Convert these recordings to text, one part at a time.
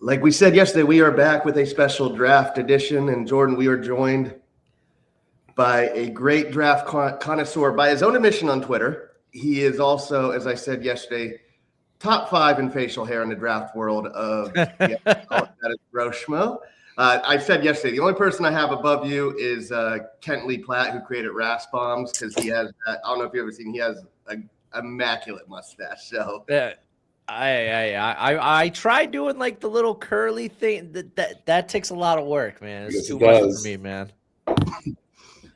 Like we said yesterday, we are back with a special draft edition. And Jordan, we are joined by a great draft connoisseur by his own admission on Twitter. He is also, as I said yesterday, top 5 in facial hair in the draft world of that is Broshmo. I said yesterday, the only person I have above you is Kent Lee Platt, who created Rasp Bombs, because he has, I don't know if you've ever seen, he has an immaculate mustache. So yeah. I tried doing like the little curly thing. That takes a lot of work, man. It's too much for me, man.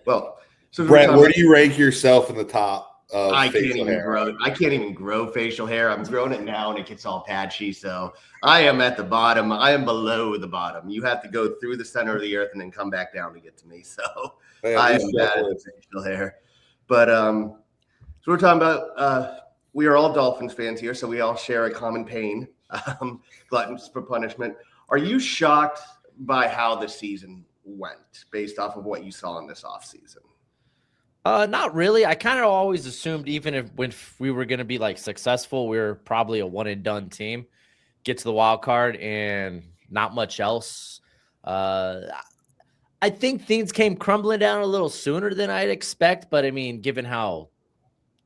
Well, so Brett, where do you rank yourself in the top of facial hair? I can't even grow facial hair. I'm growing it now and it gets all patchy. So I am at the bottom. I am below the bottom. You have to go through the center of the earth and then come back down to get to me. So I am bad at facial hair. But so we're talking about we are all Dolphins fans here, so we all share a common pain, gluttons for punishment. Are you shocked by how the season went based off of what you saw in this offseason? Not really. I kind of always assumed even if we were going to be like successful, we were probably a one and done team, get to the wild card and not much else. I think things came crumbling down a little sooner than I'd expect, but I mean, given how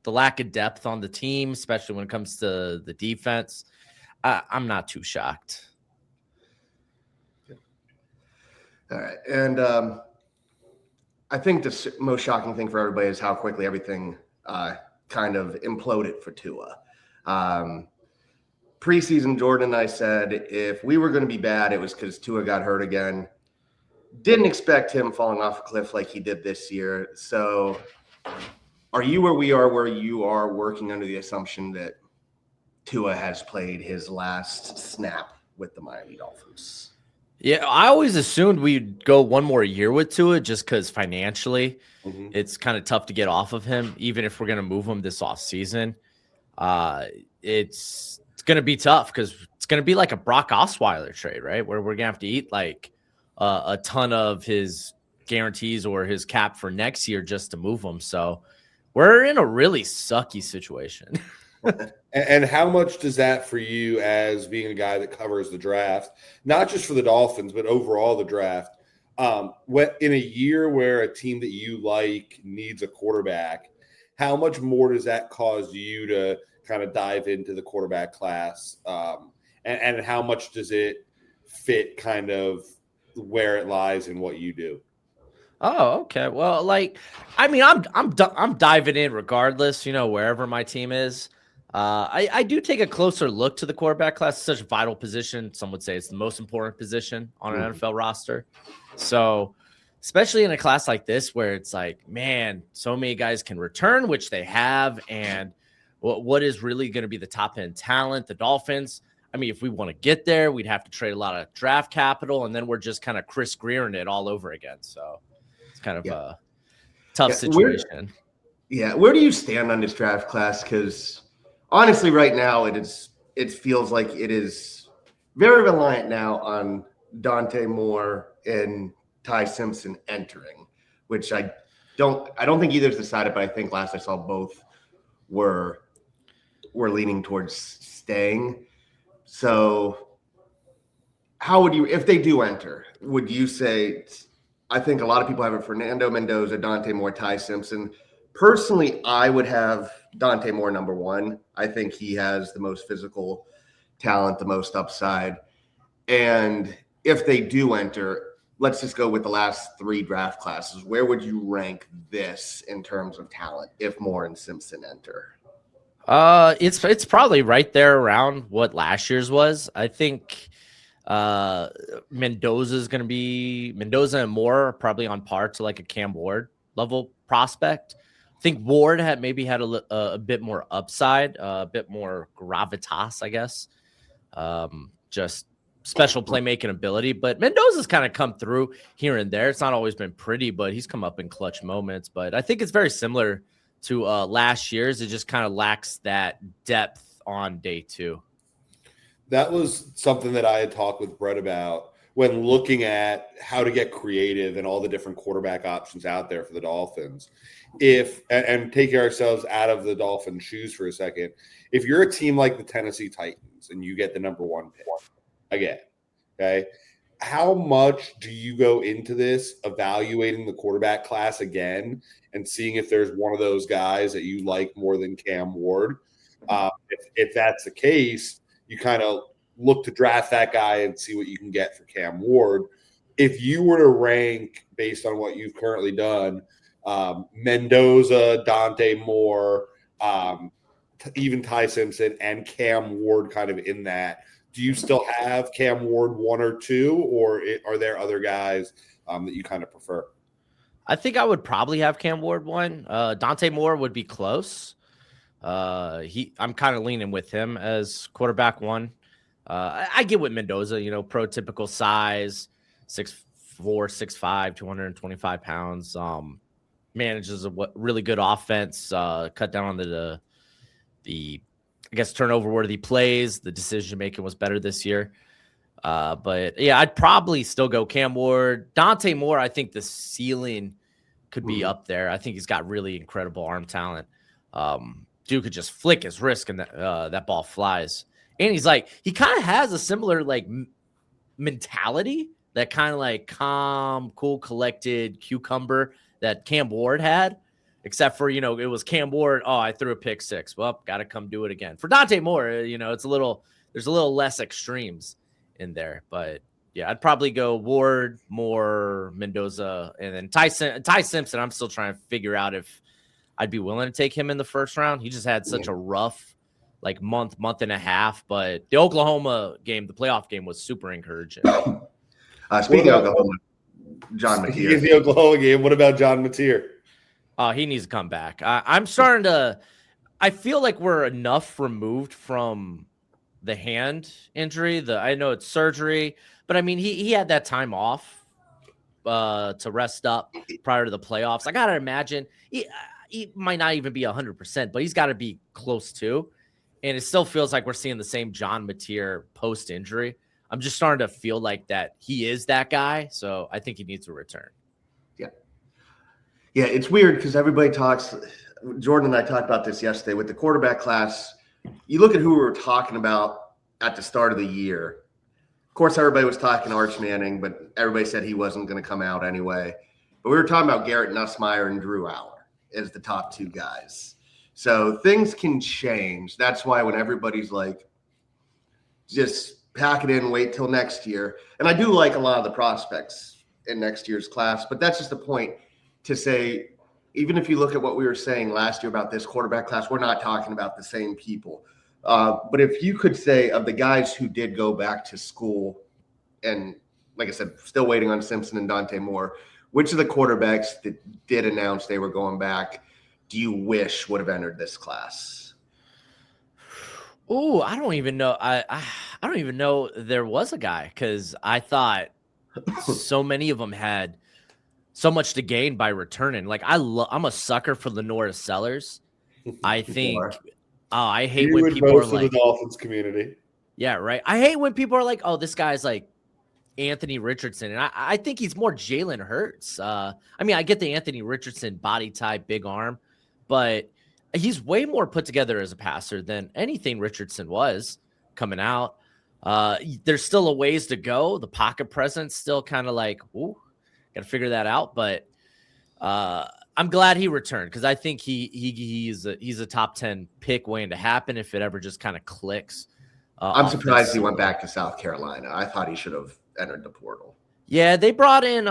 the lack of depth on the team, especially when it comes to the defense, I'm not too shocked. All right. And I think the most shocking thing for everybody is how quickly everything kind of imploded for Tua. Preseason, Jordan and I said if we were going to be bad, it was because Tua got hurt again. Didn't expect him falling off a cliff like he did this year. So are you where we are, where you are working under the assumption that Tua has played his last snap with the Miami Dolphins? Yeah, I always assumed we'd go one more year with Tua just because financially it's kind of tough to get off of him, even if we're going to move him this offseason. It's going to be tough because it's going to be like a Brock Osweiler trade, right? Where we're going to have to eat like a ton of his guarantees or his cap for next year just to move him. So we're in a really sucky situation. And how much does that for you as being a guy that covers the draft, not just for the Dolphins, but overall the draft, in a year where a team that you like needs a quarterback, how much more does that cause you to kind of dive into the quarterback class? And how much does it fit kind of where it lies in what you do? Oh, okay. Well, like, I mean, I'm diving in regardless, wherever my team is. I do take a closer look to the quarterback class. It's such a vital position. Some would say it's the most important position on an NFL roster. So, especially in a class like this, where it's like, man, so many guys can return, which they have. And what is really going to be the top end talent? The Dolphins. I mean, if we want to get there, we'd have to trade a lot of draft capital, and then we're just kind of Chris Greering it all over again. So it's kind of a tough situation. Where do you stand on this draft class? Because honestly, right now it feels like it is very reliant now on Dante Moore and Ty Simpson entering, which I don't think either's decided, but I think last I saw both were leaning towards staying. So how would you, if they do enter, would you say, I think a lot of people have it Fernando Mendoza, Dante Moore, Ty Simpson. Personally, I would have Dante Moore number 1. I think he has the most physical talent, the most upside. And if they do enter, let's just go with the last 3 draft classes. Where would you rank this in terms of talent if Moore and Simpson enter? It's probably right there around what last year's was. I think Mendoza and Moore are probably on par to like a Cam Ward level prospect. I think Ward had a bit more upside, a bit more gravitas, I guess. Just special playmaking ability, but Mendoza's kind of come through here and there. It's not always been pretty, but he's come up in clutch moments. But I think it's very similar to last year's. It just kind of lacks that depth on day 2. That was something that I had talked with Brett about when looking at how to get creative and all the different quarterback options out there for the Dolphins. And taking ourselves out of the Dolphins' shoes for a second, if you're a team like the Tennessee Titans and you get the number 1 pick, again, Okay. How much do you go into this evaluating the quarterback class again and seeing if there's one of those guys that you like more than Cam Ward? If that's the case, you kind of look to draft that guy and see what you can get for Cam Ward. If you were to rank based on what you've currently done, Mendoza, Dante Moore, even Ty Simpson and Cam Ward kind of in that, do you still have Cam Ward 1 or 2, or are there other guys that you kind of prefer? I think I would probably have Cam Ward 1. Dante Moore would be close. I'm kind of leaning with him as quarterback 1. I get with Mendoza, prototypical size, 6'4", 6'5", 225 pounds. Manages a really good offense. Cut down on the I guess turnover worthy plays. The decision making was better this year. But yeah, I'd probably still go Cam Ward. Dante Moore, I think the ceiling could be up there. I think he's got really incredible arm talent. Dude could just flick his wrist and that ball flies. And he kind of has a similar mentality, that kind of calm, cool, collected cucumber that Cam Ward had. Except for, it was Cam Ward. Oh, I threw a pick 6. Well, got to come do it again. For Dante Moore, there's a little less extremes in there. But yeah, I'd probably go Ward, Moore, Mendoza, and then Ty Simpson. I'm still trying to figure out if I'd be willing to take him in the first round. He just had such a rough month and a half. But the Oklahoma game, the playoff game, was super encouraging. Speaking of Oklahoma, John Mateer. Speaking of the Oklahoma game, what about John Mateer? He needs to come back. I'm starting to – I feel like we're enough removed from the hand injury. I know it's surgery, but, I mean, he had that time off to rest up prior to the playoffs. I got to imagine he might not even be 100%, but he's got to be close to. And it still feels like we're seeing the same John Mateer post-injury. I'm just starting to feel like that he is that guy, so I think he needs to return. Yeah, it's weird because everybody talks – Jordan and I talked about this yesterday with the quarterback class. You look at who we were talking about at the start of the year. Of course, everybody was talking Arch Manning, but everybody said he wasn't going to come out anyway. But we were talking about Garrett Nussmeier and Drew Aller as the top 2 guys. So things can change. That's why when everybody's just pack it in, wait till next year. And I do like a lot of the prospects in next year's class, but that's just the point to say, even if you look at what we were saying last year about this quarterback class, we're not talking about the same people. But if you could say of the guys who did go back to school, and like I said, still waiting on Simpson and Dante Moore, which of the quarterbacks that did announce they were going back do you wish would have entered this class? Oh, I don't even know. I don't even know there was a guy, because I thought so many of them had so much to gain by returning. I'm a sucker for Lenora Sellers. I think I hate when people are the Dolphins community. Yeah, right. I hate when people are like, oh, this guy's like Anthony Richardson. And I think he's more Jalen Hurts. I mean, I get the Anthony Richardson body type, big arm, but he's way more put together as a passer than anything Richardson was coming out. There's still a ways to go. The pocket presence still kind of ooh, got to figure that out. But I'm glad he returned, because I think he's a top 10 pick waiting to happen if it ever just kind of clicks. I'm surprised he went back to South Carolina. I thought he should have entered the portal. Yeah, they brought in the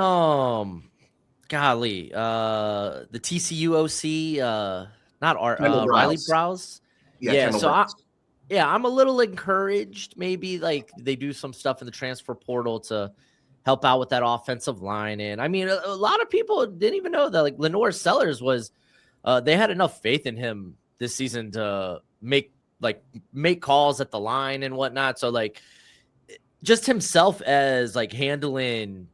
TCU OC, not Riley Browse. Yeah, so I'm a little encouraged. Maybe they do some stuff in the transfer portal to help out with that offensive line. And I mean, a lot of people didn't even know that Lenora Sellers was, they had enough faith in him this season to make calls at the line and whatnot. So just himself as handling,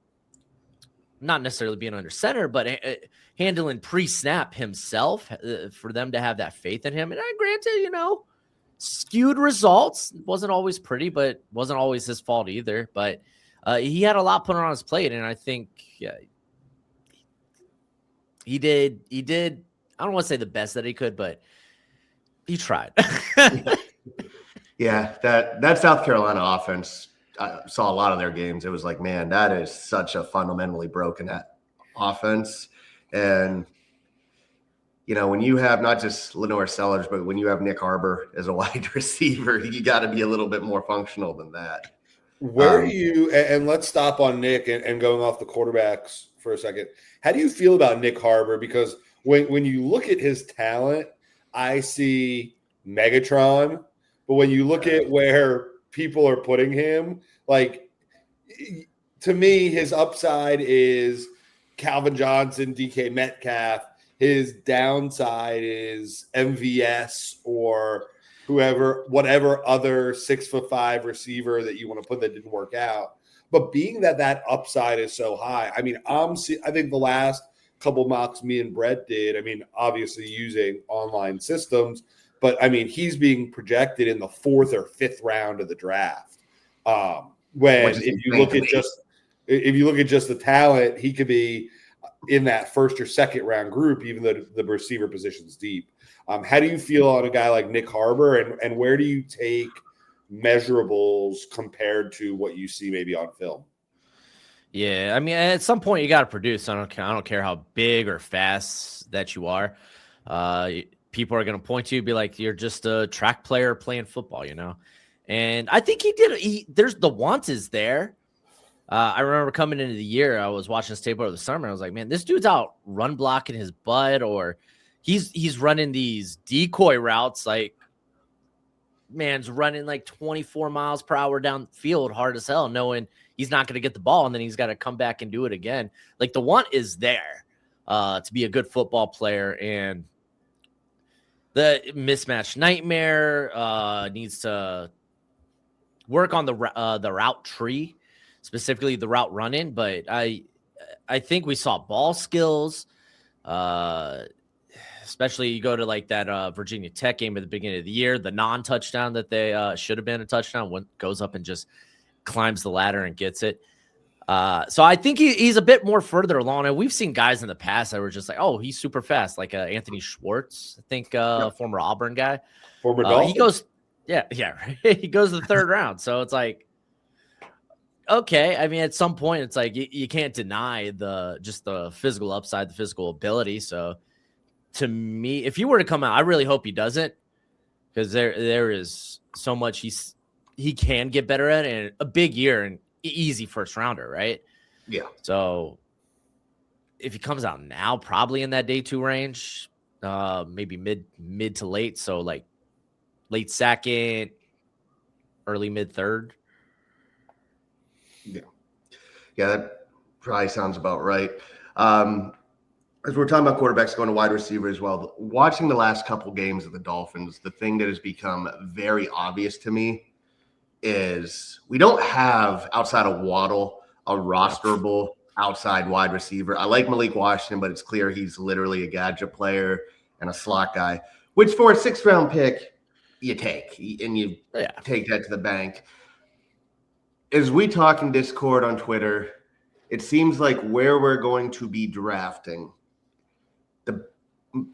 not necessarily being under center, but handling pre-snap himself, for them to have that faith in him. And granted, skewed results, wasn't always pretty, but wasn't always his fault either. But he had a lot put on his plate, and I think he did. I don't want to say the best that he could, but he tried. Yeah, that South Carolina offense, I saw a lot of their games. It was like, man, that is such a fundamentally broken offense. And, when you have not just Lenore Sellers, but when you have Nick Harbor as a wide receiver, you got to be a little bit more functional than that. Where do you, and let's stop on Nick and going off the quarterbacks for a second. How do you feel about Nick Harbor? Because when you look at his talent, I see Megatron. But when you look at where people are putting him, like, to me, his upside is Calvin Johnson, DK Metcalf. His downside is MVS or whatever other 6'5" receiver that you want to put that didn't work out. But being that upside is so high, I mean, I think the last couple mocks me and Brett did, I mean, obviously using online systems, but I mean, he's being projected in the 4th or 5th round of the draft. If you look at just the talent, he could be in that 1st or 2nd round group, even though the receiver position's deep. How do you feel on a guy like Nick Harbor, and where do you take measurables compared to what you see maybe on film? Yeah, I mean, at some point you got to produce. I don't care how big or fast that you are. People are going to point to you, be like, you're just a track player playing football, And I think he did. There's the want is there. I remember coming into the year, I was watching this tape over the summer. I was like, man, this dude's out run blocking his butt, or he's running these decoy routes. Like, man's running like 24 miles per hour down the field, hard as hell, knowing he's not going to get the ball, and then he's got to come back and do it again. Like, the want is there to be a good football player, and the mismatch nightmare needs to work on the route tree, specifically the route running. But I think we saw ball skills, especially you go to like that Virginia Tech game at the beginning of the year, the non-touchdown that they should have been a touchdown, goes up and just climbs the ladder and gets it. So I think he's a bit more further along. And we've seen guys in the past that were just like, oh, he's super fast. Like Anthony Schwartz, I think, former Auburn guy. Former Dolphins. He goes, yeah. He goes to the 3rd round. So it's like, okay. I mean, at some point it's like, you can't deny the physical upside, the physical ability. So to me, if he were to come out, I really hope he doesn't, because there is so much he can get better at, and a big year and easy 1st rounder, right? Yeah. So if he comes out now, probably in that day 2 range, maybe mid to late. So like late 2nd, early mid 3rd. Yeah, that probably sounds about right. As we're talking about quarterbacks going to wide receiver as well, watching the last couple games of the Dolphins, the thing that has become very obvious to me is we don't have, outside of Waddle, a rosterable outside wide receiver. I like Malik Washington, but it's clear he's literally a gadget player and a slot guy, which for a 6th round pick, you take, and you take that to the bank. As we talk in Discord on Twitter, it seems like where we're going to be drafting, the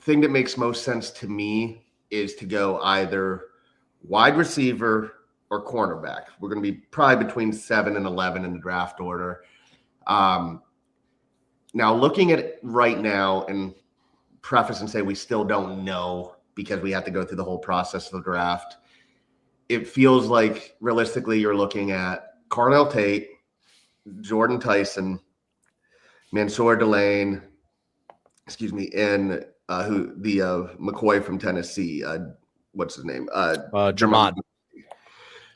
thing that makes most sense to me is to go either wide receiver or cornerback. We're going to be probably between 7 and 11 in the draft order. Now, looking at it right now, and preface and say we still don't know because we have to go through the whole process of the draft, it feels like realistically you're looking at Carnell Tate, Jordan Tyson, Mansour Delane, and McCoy from Tennessee. What's his name? Jermon.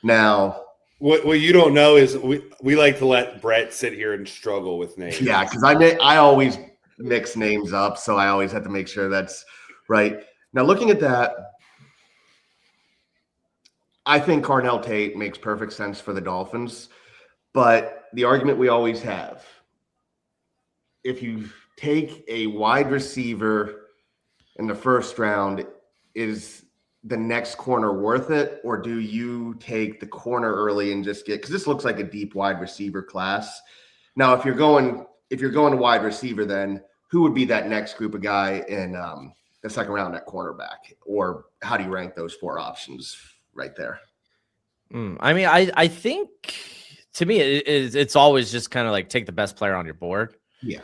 Now, what you don't know is we like to let Brett sit here and struggle with names. Yeah, because I always mix names up, so I always have to make sure that's right. Now, looking at that, I think Carnell Tate makes perfect sense for the Dolphins, but the argument we always have, if you take a wide receiver in the 1st round, is the next corner worth it, or do you take the corner early and just get, because this looks like a deep wide receiver class. Now, if you're going to wide receiver, then who would be that next group of guy in the 2nd round at cornerback, or how do you rank those 4 options right there? I mean, I think to me, it's always just kind of like take the best player on your board. Yeah.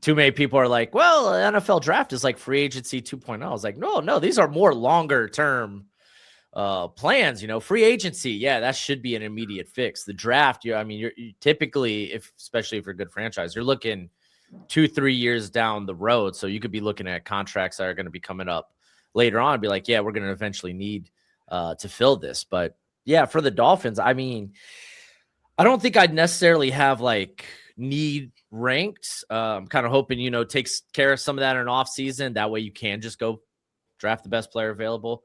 Too many people are like, well, NFL draft is like free agency 2.0. I was like, no, these are more longer term plans. Free agency, yeah, that should be an immediate fix. The draft, you're typically, especially if you're a good franchise, you're looking 2-3 years down the road. So you could be looking at contracts that are going to be coming up later on and be like, yeah, we're going to eventually need to fill this. But yeah, for the Dolphins, I don't think I'd necessarily have like need ranked. I'm kind of hoping, takes care of some of that in an off season. That way you can just go draft the best player available.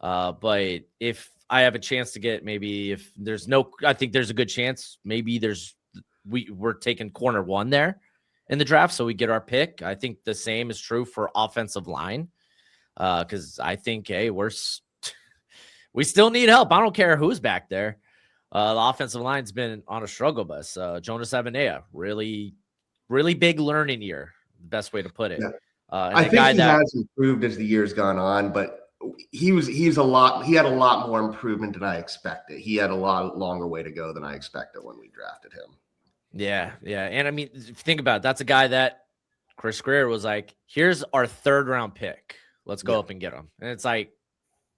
But if I have a chance to get, maybe if there's I think there's a good chance, maybe we're taking corner 1 there in the draft. So we get our pick. I think the same is true for offensive line. Cause I think, hey, we still need help. I don't care who's back there. The offensive line's been on a struggle bus. Jonas Avenea, really, really big learning year. The best way to put it. Yeah. I think he has improved as the year's gone on, but he had a lot more improvement than I expected. He had a lot longer way to go than I expected when we drafted him. Yeah. And if you think about it, that's a guy that Chris Greer was like, here's our 3rd round pick. Let's go up and get him. And it's like,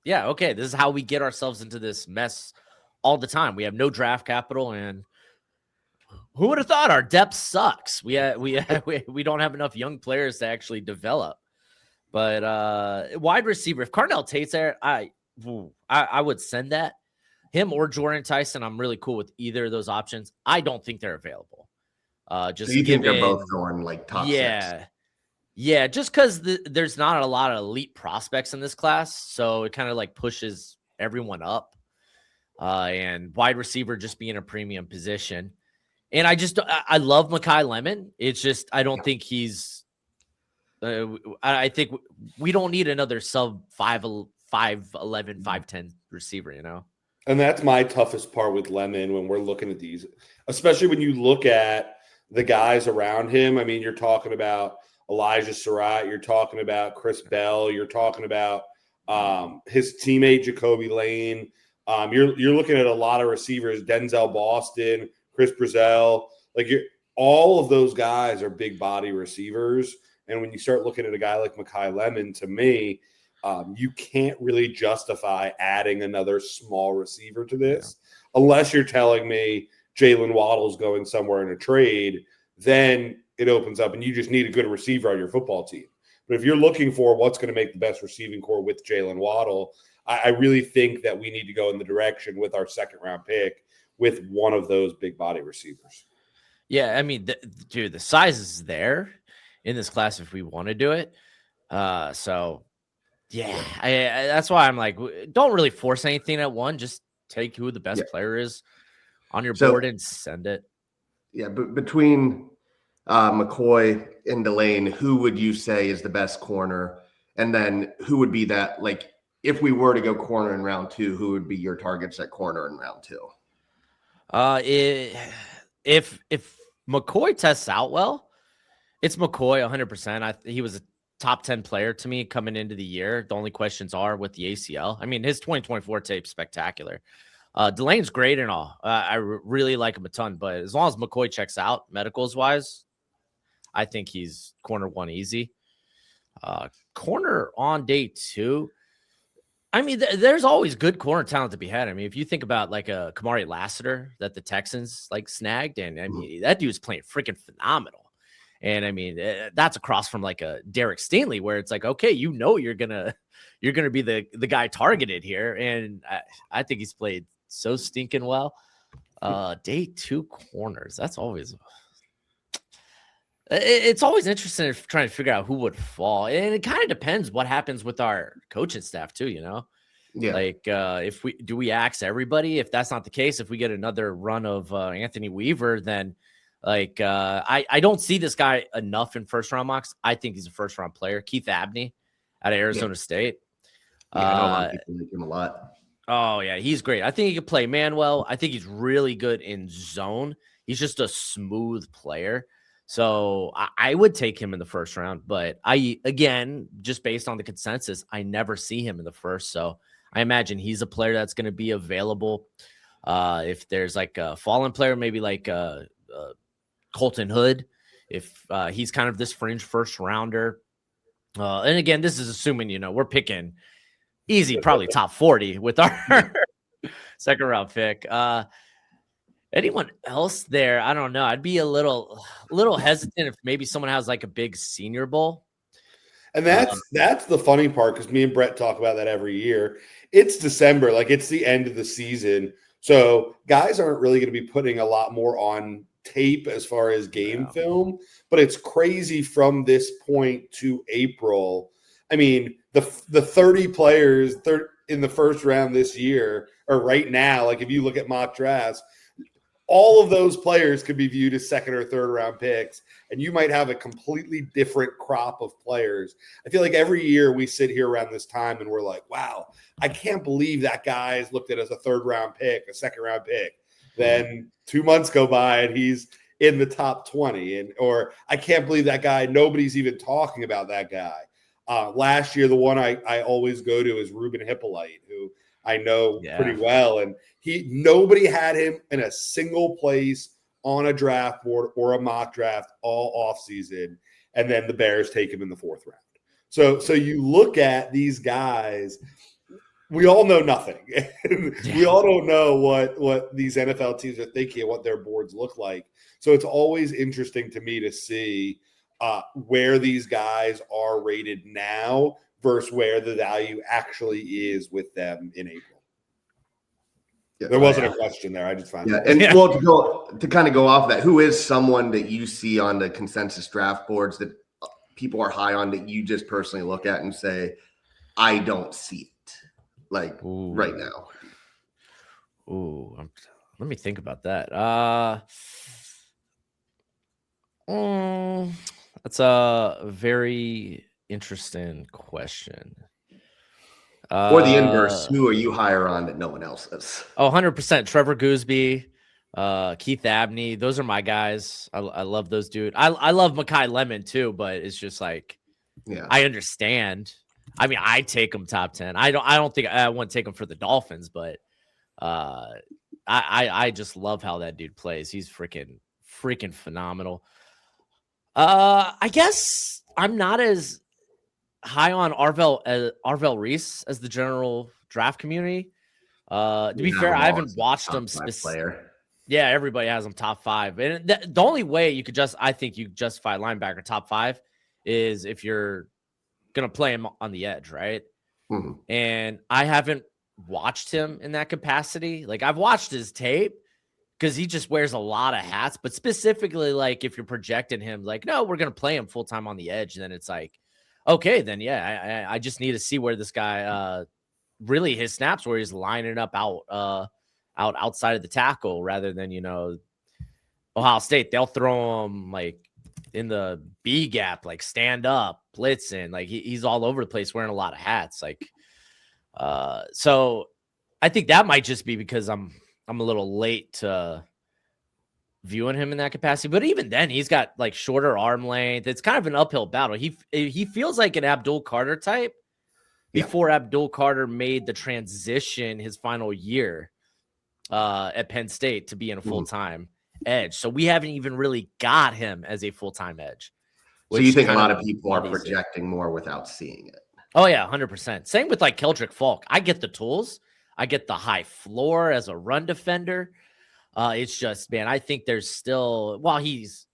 yeah, okay, this is how we get ourselves into this mess all the time. We have no draft capital, and who would have thought our depth sucks? We don't have enough young players to actually develop. But wide receiver, if Carnell Tate's there, I would send that. Him or Jordan Tyson, I'm really cool with either of those options. I don't think they're available. So you think they're both going like top 6? Yeah, just because there's not a lot of elite prospects in this class, so it kind of like pushes everyone up. And wide receiver just being a premium position. And I love Mekhi Lemon. It's just I don't think he's. I think we don't need another sub 5'11", 5'10" receiver. And that's my toughest part with Lemon when we're looking at these, especially when you look at the guys around him. You're talking about Elijah Surratt, you're talking about Chris Bell, you're talking about his teammate Jacoby Lane. You're looking at a lot of receivers, Denzel Boston, Chris Brazell. All of those guys are big body receivers. And when you start looking at a guy like Mekhi Lemon, to me, you can't really justify adding another small receiver to this unless you're telling me Jalen Waddle's going somewhere in a trade. Then it opens up and you just need a good receiver on your football team. But if you're looking for what's going to make the best receiving core with Jalen Waddle, I really think that we need to go in the direction with our 2nd round pick with one of those big body receivers. Yeah, dude, the size is there in this class if we want to do it. So yeah, that's why I'm like, don't really force anything at one. Just take who the best player is on your board and send it. Yeah, but between McCoy and Delane, who would you say is the best corner? And then who would be that, like, if we were to go corner in round 2, who would be your targets at corner in round 2? If McCoy tests out well, it's McCoy 100%. He was a top 10 player to me coming into the year. The only questions are with the ACL. His 2024 tape's spectacular. Delane's great and all. I really like him a ton, but as long as McCoy checks out medicals wise, I think he's corner 1 easy. Corner on day 2. There's always good corner talent to be had. If you think about like a Kamari Lassiter that the Texans snagged, and that dude's playing freaking phenomenal. And that's across from like a Derek Stingley, where it's like, okay, you're gonna be the guy targeted here, and I think he's played so stinking well. Day 2 corners. That's always. It's always interesting trying to figure out who would fall, and it kind of depends what happens with our coaching staff too. Yeah. If we axe everybody? If that's not the case, if we get another run of Anthony Weaver, then I don't see this guy enough in 1st round mocks. I think he's a 1st round player. Keith Abney out of Arizona State. Yeah, I know a lot of people like him a lot. Oh yeah, he's great. I think he can play man well. I think he's really good in zone. He's just a smooth player. So I would take him in the 1st round, but again, just based on the consensus, I never see him in the 1st. So I imagine he's a player that's going to be available If there's like a fallen player, maybe like Colton Hood, if he's kind of this fringe first rounder. And again, this is assuming, we're picking easy, probably top 40 with our second round pick. Anyone else there? I don't know. I'd be a little hesitant if maybe someone has like a big Senior Bowl. And that's the funny part, because me and Brett talk about that every year. It's December, like it's the end of the season. So guys aren't really going to be putting a lot more on tape as far as game film, but it's crazy from this point to April. I mean, the 30 players in the first round this year, or right now, like if you look at mock drafts, all of those players could be viewed as second or third round picks, and you might have a completely different crop of players. I feel like every year we sit here around this time and we're like, wow, I can't believe that guy is looked at as a third round pick, a second round pick. Then 2 months go by and he's in the top 20, or I can't believe that guy, nobody's even talking about that guy. Last year, the one I always go to is Ruben Hippolyte, who I know pretty well, and nobody had him in a single place on a draft board or a mock draft all offseason, and then the Bears take him in the fourth round. So you look at these guys, we all know nothing. We all don't know what these NFL teams are thinking and what their boards look like. So it's always interesting to me to see where these guys are rated now versus where the value actually is with them in April. There wasn't a question there. I just found it. And well, to kind of go off that, who is someone that you see on the consensus draft boards that people are high on that you just personally look at and say, I don't see it like right now? Let me think about that. That's a very interesting question. Or the inverse, who are you higher on that no one else is? 100%. Trevor Gooseby, Keith Abney. Those are my guys. I love those dudes. I love Mekhi Lemon too, but it's just like, I understand. I mean, I take him top 10. I don't think I wouldn't take him for the Dolphins, but I just love how that dude plays. He's freaking phenomenal. I guess I'm not as high on Arvell Reese as the general draft community. To be fair, I haven't watched him specifically. Yeah, everybody has him top 5. And the only way you could I think you justify linebacker top 5 is if you're going to play him on the edge, right? Mm-hmm. And I haven't watched him in that capacity. Like, I've watched his tape because he just wears a lot of hats, but specifically, like, if you're projecting him, like, no, we're going to play him full time on the edge, then it's like, okay, then yeah, I just need to see where this guy really his snaps, where he's lining up outside of the tackle, rather than Ohio State, they'll throw him like in the B gap, like stand up, blitzing, like he's all over the place wearing a lot of hats, like so I think that might just be because I'm a little late to viewing him in that capacity. But even then, he's got like shorter arm length. It's kind of an uphill battle. He feels like an Abdul Carter type before Abdul Carter made the transition his final year at Penn State to be in a full-time edge. So we haven't even really got him as a full-time edge. So you think a lot of people are projecting more without seeing it? Oh yeah, 100%. Same with like Keldrick Falk. I get the tools. I get the high floor as a run defender. It's just, man, I think there's still, while he's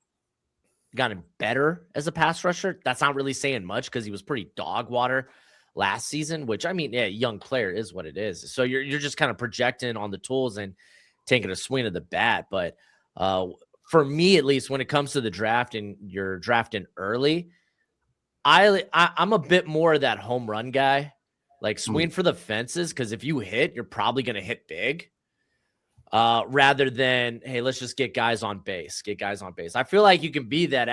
gotten better as a pass rusher, that's not really saying much because he was pretty dog water last season, which, I mean, young player is what it is. So you're just kind of projecting on the tools and taking a swing of the bat. But for me, at least, when it comes to the draft and you're drafting early, I'm a bit more of that home run guy, like swing for the fences, because if you hit, you're probably going to hit big. Rather than, hey, let's just get guys on base. I feel like you can be that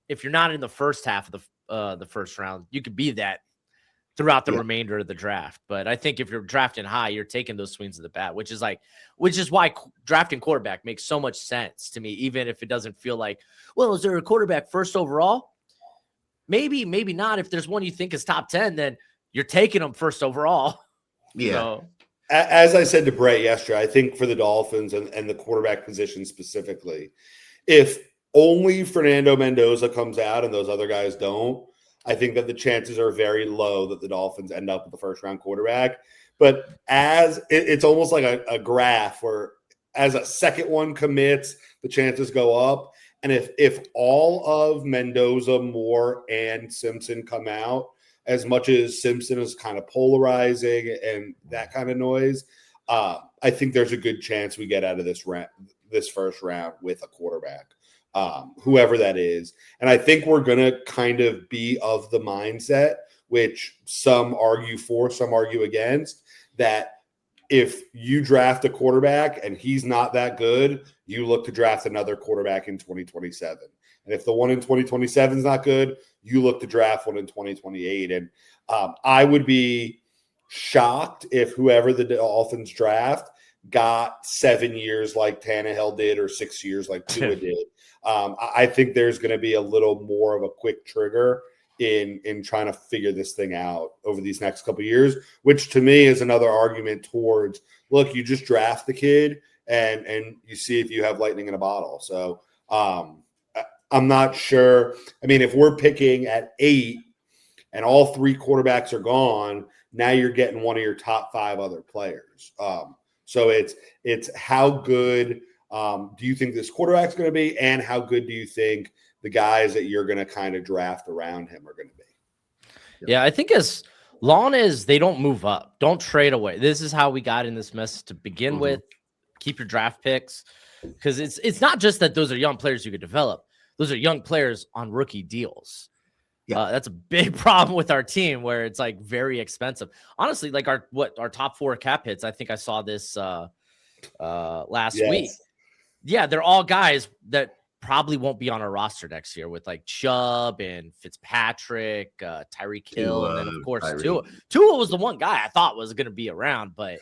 if you're not in the first half of the first round, you could be that throughout the remainder of the draft. But I think if you're drafting high, you're taking those swings of the bat, which is why drafting quarterback makes so much sense to me, even if it doesn't feel like, well, is there a quarterback first overall? Maybe not. If there's one you think is top 10, then you're taking them first overall. Yeah. So, As I said to Brett yesterday, I think for the Dolphins and the quarterback position specifically, if only Fernando Mendoza comes out and those other guys don't, I think that the chances are very low that the Dolphins end up with the first round quarterback. But as it's almost like a graph where as a second one commits, the chances go up. And if all of Mendoza, Moore, and Simpson come out, as much as Simpson is kind of polarizing and that kind of noise, I think there's a good chance we get out of this first round with a quarterback, whoever that is. And I think we're going to kind of be of the mindset, which some argue for, some argue against, that if you draft a quarterback and he's not that good, you look to draft another quarterback in 2027. And if the one in 2027 is not good, you look to draft one in 2028. And I would be shocked if whoever the Dolphins draft got 7 years like Tannehill did or 6 years like Tua did. I think there's going to be a little more of a quick trigger in trying to figure this thing out over these next couple of years, which to me is another argument towards, look, you just draft the kid and you see if you have lightning in a bottle. So I'm not sure. I mean, if we're picking at 8 and all 3 quarterbacks are gone, now you're getting one of your top 5 other players. So it's how good do you think this quarterback's going to be, and how good do you think the guys that you're going to kind of draft around him are going to be? Yeah, I think as long as they don't move up, don't trade away. This is how we got in this mess to begin with. Keep your draft picks, because it's not just that those are young players you could develop. Those are young players on rookie deals. Yeah, that's a big problem with our team, where it's like very expensive. Honestly, like our top 4 cap hits. I think I saw this last week. Yeah, they're all guys that probably won't be on our roster next year, with like Chubb and Fitzpatrick, Tyreek Hill, and then of course Tua. Tua was the one guy I thought was going to be around, but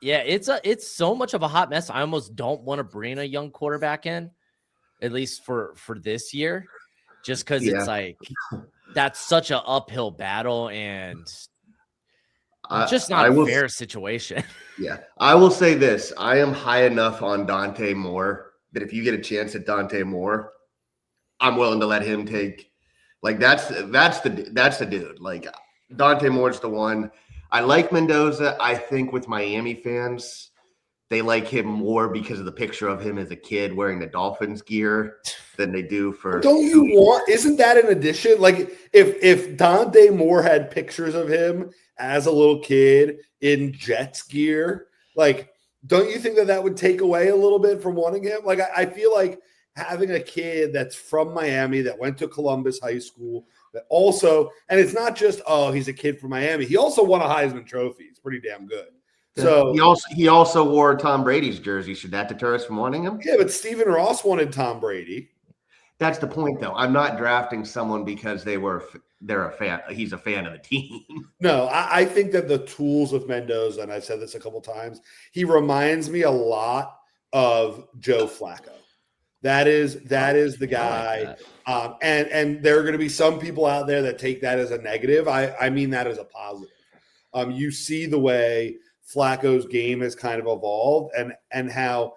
it's so much of a hot mess. I almost don't want to bring a young quarterback in, at least for this year, just because it's like that's such an uphill battle and just not a fair situation. Yeah, I will say this: I am high enough on Dante Moore that if you get a chance at Dante Moore, I'm willing to let him take. Like that's the dude. Like Dante Moore's the one. I like Mendoza. I think with Miami fans, they like him more because of the picture of him as a kid wearing the Dolphins gear than they do for. Don't you want? Isn't that an addition? Like if Dante Moore had pictures of him as a little kid in Jets gear, like, don't you think that would take away a little bit from wanting him? Like, I feel like having a kid that's from Miami that went to Columbus High School that also, and it's not just, oh, he's a kid from Miami. He also won a Heisman Trophy. It's pretty damn good. So he also wore Tom Brady's jersey. Should that deter us from wanting him? Yeah, but Stephen Ross wanted Tom Brady. That's the point, though. I'm not drafting someone because they're a fan. He's a fan of the team. No, I think that the tools of Mendoza, and I've said this a couple times, he reminds me a lot of Joe Flacco. That is the guy. Like and there are going to be some people out there that take that as a negative. I mean that as a positive. You see the way Flacco's game has kind of evolved, and how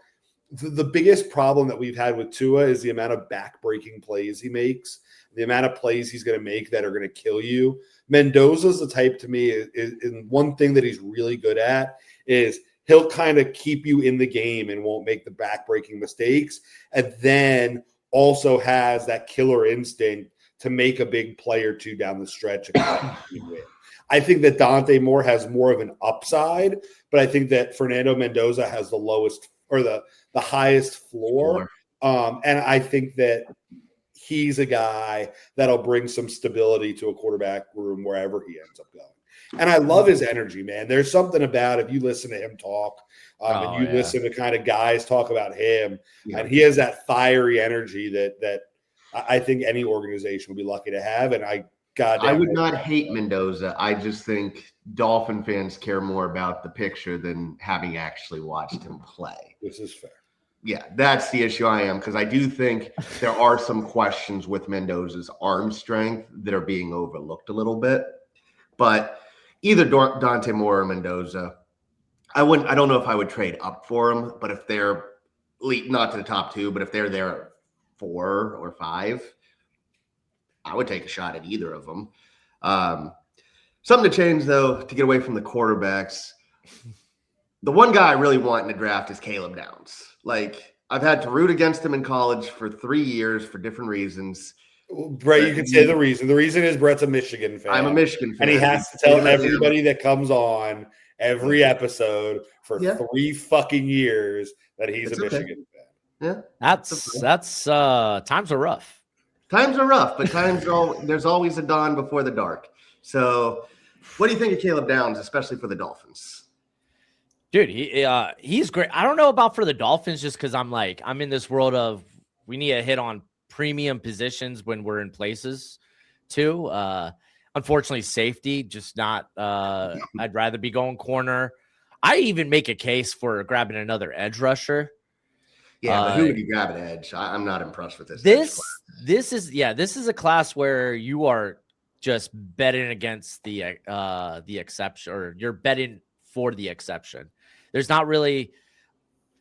the biggest problem that we've had with Tua is the amount of back-breaking plays he makes, the amount of plays he's going to make that are going to kill you. Mendoza's the type, to me, is one thing that he's really good at is he'll kind of keep you in the game and won't make the back-breaking mistakes, and then also has that killer instinct to make a big play or two down the stretch and win. I think that Dante Moore has more of an upside, but I think that Fernando Mendoza has the lowest or the highest floor. And I think that he's a guy that'll bring some stability to a quarterback room wherever he ends up going. And I love his energy, man. There's something about, if you listen to him talk and you listen to kind of guys talk about him, and he has that fiery energy that I think any organization would be lucky to have. And I would not hate Mendoza. I just think Dolphin fans care more about the picture than having actually watched him play. This is fair. Yeah, that's the issue I am, because I do think there are some questions with Mendoza's arm strength that are being overlooked a little bit. But either Dante Moore or Mendoza. I don't know if I would trade up for them, but if they're not to the top 2, but if they're there at 4 or 5, I would take a shot at either of them. Something to change, though, to get away from the quarterbacks. The one guy I really want in the draft is Caleb Downs. Like, I've had to root against him in college for 3 years for different reasons. Brett, you can say the reason. The reason is Brett's a Michigan fan. I'm a Michigan fan. And he has to tell everybody that comes on every episode for 3 fucking years that he's a Michigan fan. Yeah. That's times are rough. Times are rough, but there's always a dawn before the dark. So what do you think of Caleb Downs, especially for the Dolphins? Dude, he's great. I don't know about for the Dolphins just because I'm in this world of we need to hit on premium positions when we're in places too. Unfortunately, safety, just not I'd rather be going corner. I even make a case for grabbing another edge rusher. Yeah, but who would you grab at edge? I'm not impressed with this. This is a class where you are just betting against the exception, or you're betting for the exception. There's not really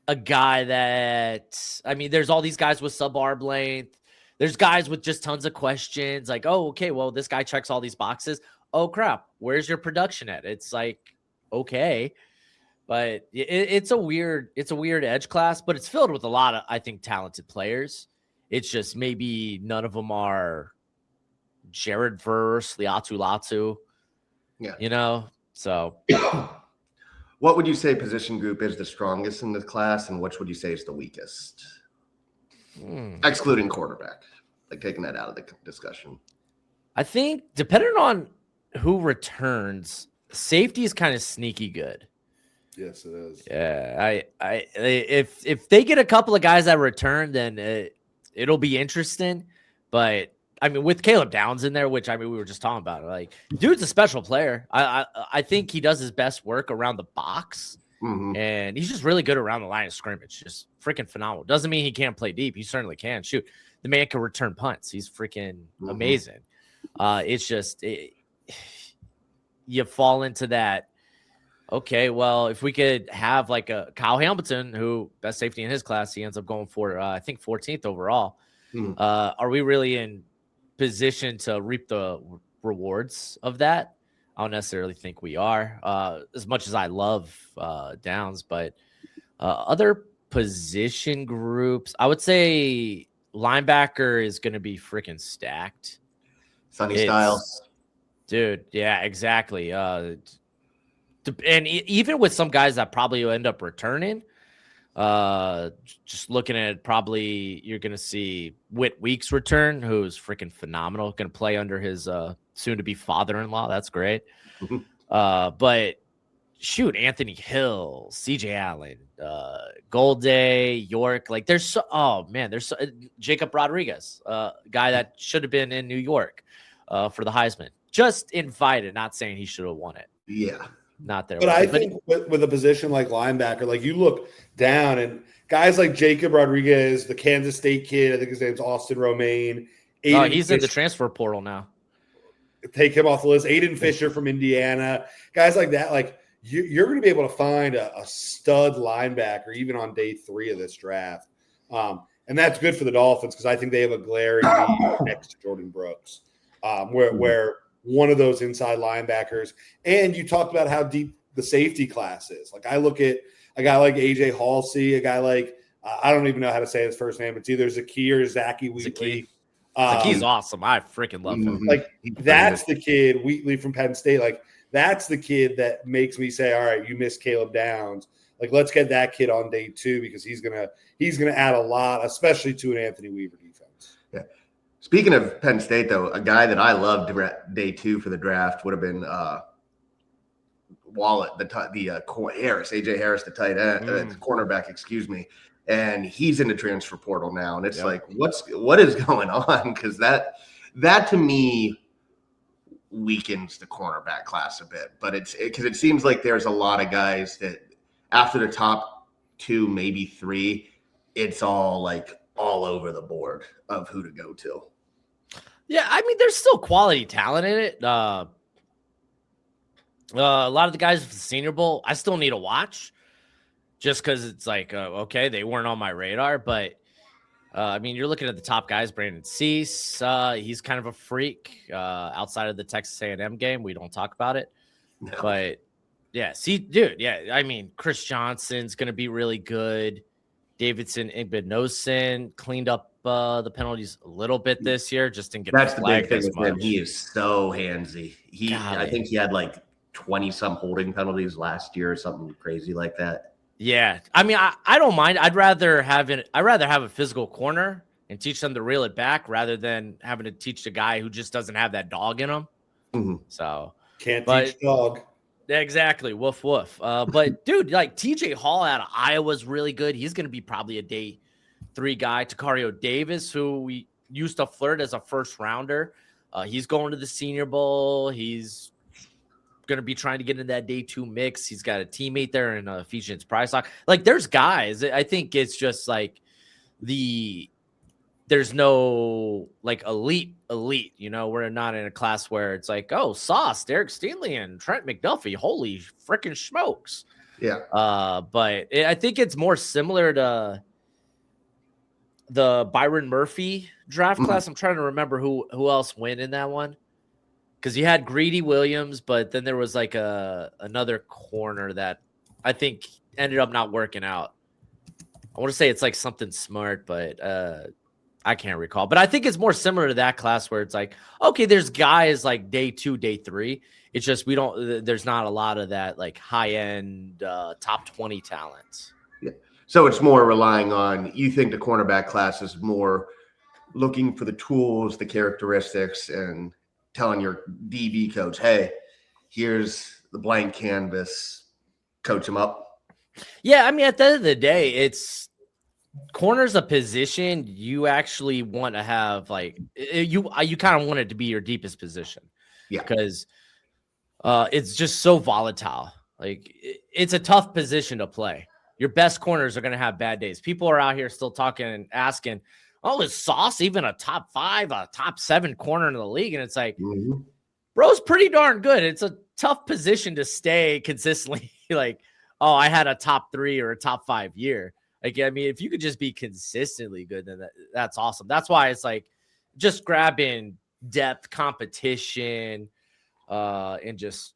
a guy that, I mean, there's all these guys with sub-arm length. There's guys with just tons of questions like, oh, okay, well, this guy checks all these boxes. Oh, crap, where's your production at? It's like, okay. But it's a weird edge class, but it's filled with a lot of, I think, talented players. It's just maybe none of them are Jared Verse, Liatu Latu. Yeah. So. What would you say position group is the strongest in the class, and which would you say is the weakest? Excluding quarterback, like taking that out of the discussion. I think depending on who returns, safety is kind of sneaky good. Yes, it is. Yeah, if they get a couple of guys that return, then it'll be interesting. But I mean, with Caleb Downs in there, which I mean we were just talking about, like, dude's a special player. I think he does his best work around the box, and he's just really good around the line of scrimmage. Just freaking phenomenal. Doesn't mean he can't play deep. He certainly can. Shoot, the man can return punts. He's freaking amazing. It's just you fall into that. Okay, well, if we could have like a Kyle Hamilton, who best safety in his class, he ends up going for I think 14th overall. Are we really in position to reap the rewards of that? I don't necessarily think we are, as much as I love Downs, but other position groups, I would say linebacker is going to be freaking stacked. Sonny Styles. Dude, yeah, exactly. And even with some guys that probably will end up returning, just looking at it, probably you're going to see Whit Weeks return, who's freaking phenomenal. Going to play under his soon-to-be father-in-law. That's great. But shoot, Anthony Hill, CJ Allen, Golday, York. Like there's Jacob Rodriguez, guy that should have been in New York for the Heisman. Just invited, not saying he should have won it. Yeah. Not there. But I think with a position like linebacker, like you look down and guys like Jacob Rodriguez, the Kansas State kid, I think his name's Austin Romaine. He's in the transfer portal now. Take him off the list. Aiden Fisher from Indiana. Guys like that, like you're going to be able to find a stud linebacker even on day 3 of this draft. And that's good for the Dolphins because I think they have a glaring need next to Jordan Brooks, where one of those inside linebackers. And you talked about how deep the safety class is. Like I look at a guy like AJ Halsey, a guy like I don't even know how to say his first name. It's either Zaki or Zachy Wheatley. Zaki's awesome. I freaking love him. Like that's the kid, Wheatley from Penn State. Like that's the kid that makes me say, all right, you missed Caleb Downs. Like let's get that kid on day 2 because he's gonna add a lot, especially to an Anthony Weaver defense. Yeah. Speaking of Penn State, though, a guy that I loved day 2 for the draft would have been Wallet, Harris, AJ Harris, the tight end, the cornerback, excuse me. And he's in the transfer portal now, and it's like, what is going on? Because that to me weakens the cornerback class a bit. But because it seems like there's a lot of guys that after the top 2, maybe 3, it's all over the board of who to go to. Yeah, I mean, there's still quality talent in it. A lot of the guys at the Senior Bowl, I still need to watch just because it's like, okay, they weren't on my radar. But, I mean, you're looking at the top guys. Brandon Cease, he's kind of a freak outside of the Texas A&M game. We don't talk about it. No. But, yeah, see, dude, yeah, I mean, Chris Johnson's going to be really good. Davidson Igbinosun cleaned up the penalties a little bit this year, just didn't get That's the big flagged thing as with him. much. He is so handsy. I think he had like 20-some holding penalties last year or something crazy like that. Yeah, I mean, I don't mind. I'd rather have a physical corner and teach them to reel it back rather than having to teach a guy who just doesn't have that dog in him. Mm-hmm. So can't teach dog. Exactly. Woof woof. But dude, like TJ Hall out of Iowa is really good. He's going to be probably a day 3 guy. Takario Davis, who we used to flirt as a first rounder, he's going to the Senior Bowl. He's going to be trying to get into that day 2 mix. He's got a teammate there in Ephesians Pricelock. Like, there's guys. I think it's just like there's no like elite. You know, we're not in a class where it's like, oh, Sauce, Derek Stingley, and Trent McDuffie. Holy freaking smokes! Yeah. But I think it's more similar to the Byron Murphy draft class. I'm trying to remember who else went in that one, because you had Greedy Williams, but then there was like another corner that I think ended up not working out. I want to say it's like something smart, but I can't recall. But I think it's more similar to that class where it's like, okay, there's guys like day 2, day 3. It's just there's not a lot of that like high end top 20 talents. Yeah. So it's more relying on, you think the cornerback class is more looking for the tools, the characteristics, and telling your DB coach, hey, here's the blank canvas, coach him up. Yeah, I mean, at the end of the day, it's corner's a position you actually want to have, like you kind of want it to be your deepest position. Yeah, because it's just so volatile. Like, it's a tough position to play. Your best corners are going to have bad days. People are out here still talking and asking, oh, is Sauce even a top 5, a top 7 corner in the league? And it's like, bro's pretty darn good. It's a tough position to stay consistently like, oh, I had a top 3 or a top 5 year. Like, I mean, if you could just be consistently good, then that's awesome. That's why it's like just grabbing depth, competition, and just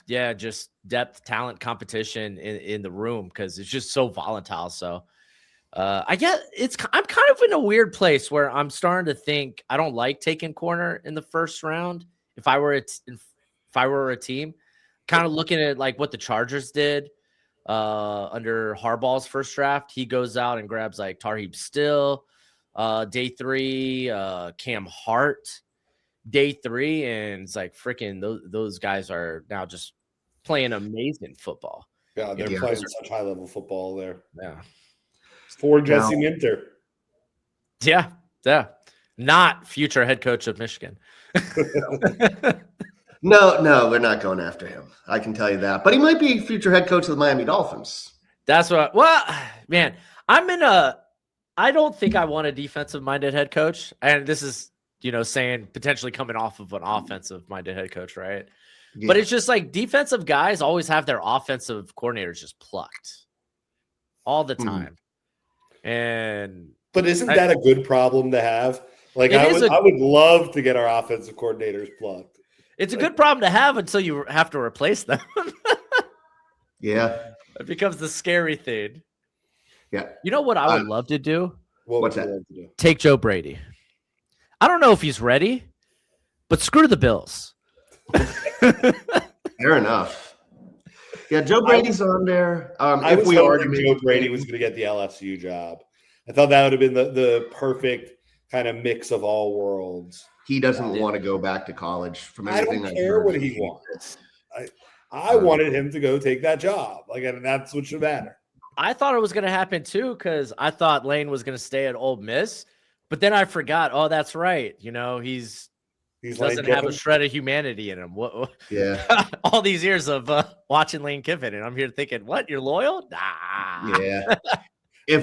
just depth, talent, competition in the room, because it's just so volatile. So I'm kind of in a weird place where I'm starting to think I don't like taking corner in the first round. If I were a team, kind of looking at like what the Chargers did under Harbaugh's first draft. He goes out and grabs like Tarheeb Still, day 3, Cam Hart, day 3, and it's like freaking those guys are now just playing amazing football. Yeah, they're playing such high level football there. Yeah. For Jesse Minter. Yeah. Not future head coach of Michigan. No, we're not going after him. I can tell you that. But he might be future head coach of the Miami Dolphins. That's what. Well, man, I don't think I want a defensive-minded head coach. And this is, saying potentially coming off of an offensive-minded head coach, right? Yeah. But it's just like defensive guys always have their offensive coordinators just plucked all the time. But isn't that a good problem to have? Like, I would love to get our offensive coordinators plucked. It's a good problem to have until you have to replace them. Yeah. It becomes the scary thing. Yeah. You know what I would love to do? What's that? Take Joe Brady. I don't know if he's ready, but screw the Bills. Fair enough. Yeah, Joe Brady's on there. If we argued Joe Brady was going to get the LSU job, I thought that would have been the perfect kind of mix of all worlds. He doesn't want to go back to college. From everything I don't care what he wants. I wanted him to go take that job. Like, and that's what should matter. I thought it was going to happen too, because I thought Lane was going to stay at Ole Miss, but then I forgot. Oh, that's right. He doesn't have a shred of humanity in him. What? Yeah. All these years of watching Lane Kiffin, and I'm here thinking, what? You're loyal? Nah. Yeah.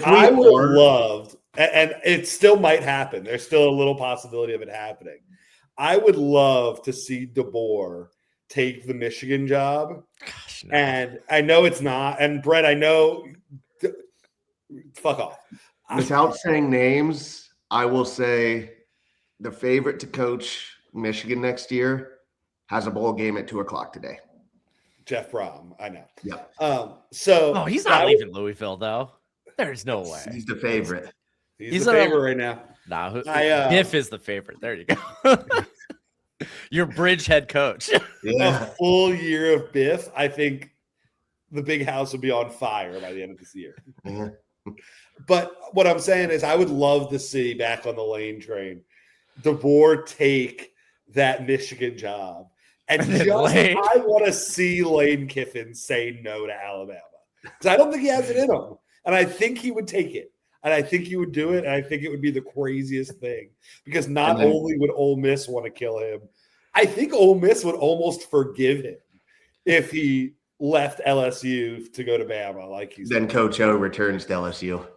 I would love, and it still might happen. There's still a little possibility of it happening. I would love to see DeBoer take the Michigan job. Gosh, no. And I know it's not. And Brett, I know. Fuck off. Without saying names, I will say the favorite to coach Michigan next year has a bowl game at 2:00 today. Jeff Brom, I know. Yeah. So he's not leaving Louisville though. There's no way. He's the favorite. He's the favorite right now. Nah, Biff is the favorite. There you go. Your bridge head coach. A full year of Biff, I think the big house would be on fire by the end of this year. But what I'm saying is I would love to see back on the Lane train, DeBoer take that Michigan job. And just I want to see Lane Kiffin say no to Alabama. Because I don't think he has it in him. And I think he would take it. And I think he would do it. And I think it would be the craziest thing. Because not only would Ole Miss want to kill him, I think Ole Miss would almost forgive him if he left LSU to go to Bama. Like he's then Coach O returns to LSU.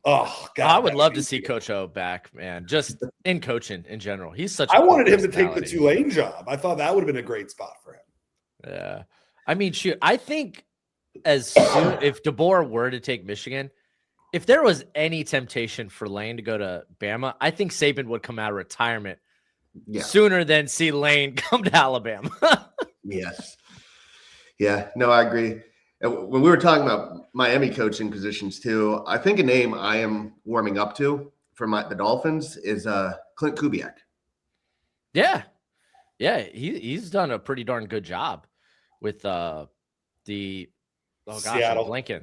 Oh, God. I would love to see Coach O back, man. Just in coaching in general. He's such I wanted him to take the Tulane job. I thought that would have been a great spot for him. Yeah. I mean, shoot, I think as soon if DeBoer were to take Michigan, if there was any temptation for Lane to go to Bama, I think Saban would come out of retirement sooner than see Lane come to Alabama. Yes. Yeah, no, I agree. And when we were talking about Miami coaching positions too, I think a name I am warming up to for the Dolphins is Clint Kubiak. Yeah. Yeah, he's done a pretty darn good job with Seattle.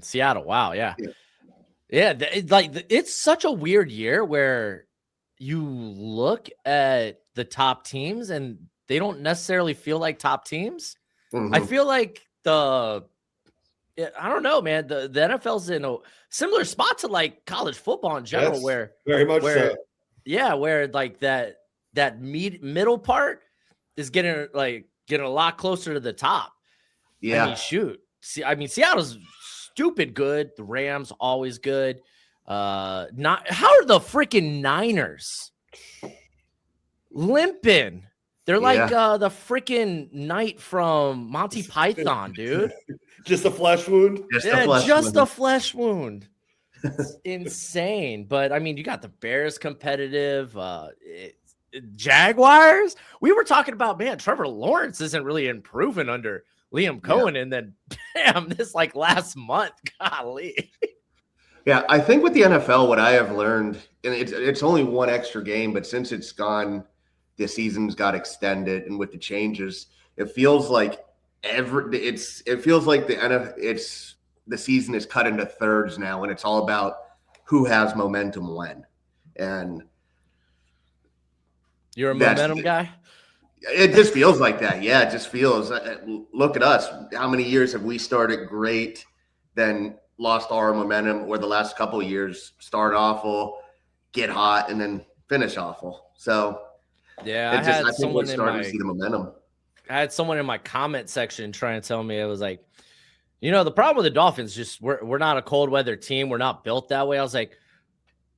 Seattle. Wow, yeah. It's such a weird year where you look at the top teams and they don't necessarily feel like top teams. Mm-hmm. I feel like I don't know, man. The NFL's in a similar spot to like college football in general, where very much so. Yeah, where like that middle part is getting a lot closer to the top. Yeah. I mean, shoot. Seattle's stupid good. The Rams always good. How are the freaking Niners limping? They're like the freaking knight from Monty Python, dude. Just a flesh wound? Just a flesh wound. It's insane. But, I mean, you got the Bears competitive. Jaguars? We were talking about, man, Trevor Lawrence isn't really improving under Liam Cohen. And then, bam, this like last month. Golly. Yeah, I think with the NFL, what I have learned, and it's only one extra game, but since it's gone, the season's got extended, and with the changes, it feels like the season is cut into thirds now, and it's all about who has momentum when. And you're a momentum guy? It just feels like that. Yeah, it just feels. Look at us. How many years have we started great, then lost our momentum, or the last couple of years start awful, get hot, and then finish awful? So yeah, I think we're starting to see the momentum. I had someone in my comment section trying to tell me, it was like, the problem with the Dolphins, just we're not a cold weather team. We're not built that way. I was like,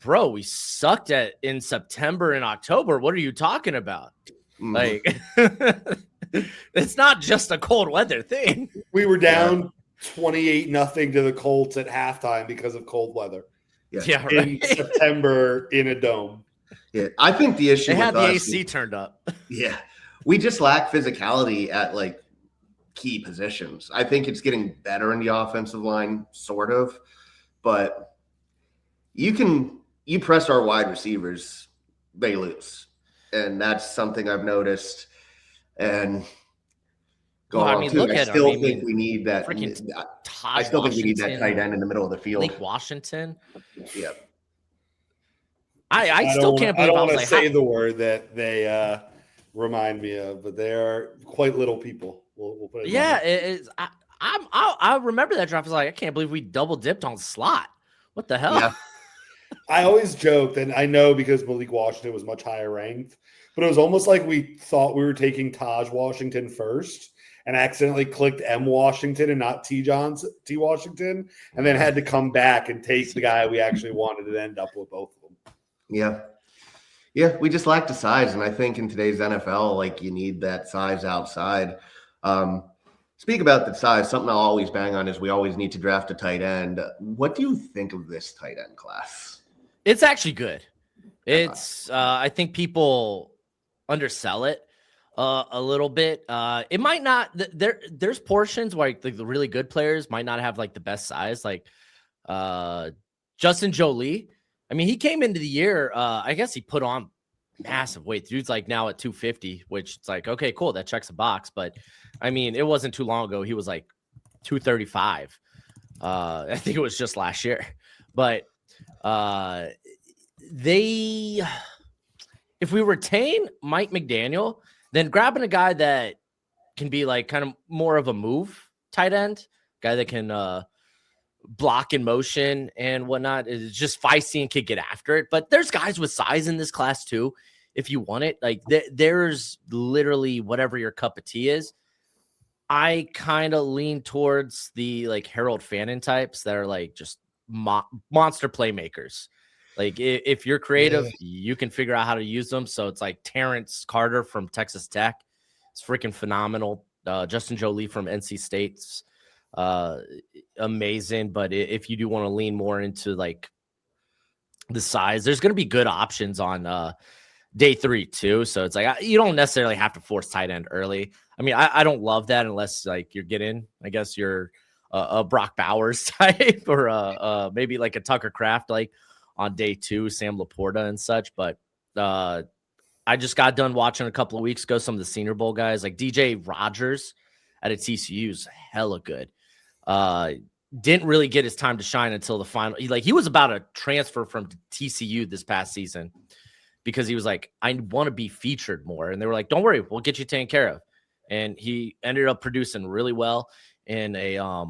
bro, we sucked in September and October. What are you talking about? Like, it's not just a cold weather thing. We were down 28-0 to the Colts at halftime because of cold weather. Yeah, right. In September in a dome. Yeah, I think the issue they had the AC turned up. Yeah, we just lack physicality at like key positions. I think it's getting better in the offensive line, sort of, but you press our wide receivers, they lose, and that's something I've noticed. And I still think we need that. I still think we need that tight end in the middle of the field. Lake Washington. Yeah. I still can't believe I don't want to say the word that they remind me of, but they are quite little people. We'll put it I remember that draft. I was like, I can't believe we double dipped on slot. What the hell? Yeah. I always joked, and I know because Malik Washington was much higher ranked, but it was almost like we thought we were taking Taj Washington first and accidentally clicked M Washington and not T Washington, and then had to come back and take the guy we actually wanted and end up with both of them. Yeah. Yeah, we just lack the size. And I think in today's NFL, like you need that size outside. Speak about the size. Something I'll always bang on is we always need to draft a tight end. What do you think of this tight end class? It's actually good. It's I think people undersell it a little bit. It might not. There's portions where like the really good players might not have like the best size, like Justin Jolie. I mean, he came into the year. I guess he put on massive weight. Dude's like now at 250, which it's like, okay, cool, that checks a box. But I mean, it wasn't too long ago. He was like 235. I think it was just last year. But if we retain Mike McDaniel, then grabbing a guy that can be like kind of more of a move tight end, guy that can block in motion and whatnot, is just feisty and could get after it. But there's guys with size in this class too, if you want it. Like there's literally whatever your cup of tea is. I kind of lean towards the like Harold Fannin types that are like just monster playmakers. Like if you're creative, you can figure out how to use them. So it's like Terrence Carter from Texas Tech. It's freaking phenomenal. Justin Jolie from NC State's amazing. But if you do want to lean more into like the size, there's going to be good options on day 3 too. So it's like you don't necessarily have to force tight end early. I mean, I don't love that unless like you're getting, I guess you're a Brock Bowers type or maybe like a Tucker Kraft like on day 2, Sam Laporta and such. But I just got done watching a couple of weeks ago some of the Senior Bowl guys, like DJ Rogers at a TCU is hella good. Didn't really get his time to shine until the final. He was about to transfer from TCU this past season because he was like, I want to be featured more. And they were like, don't worry, we'll get you taken care of. And he ended up producing really well in a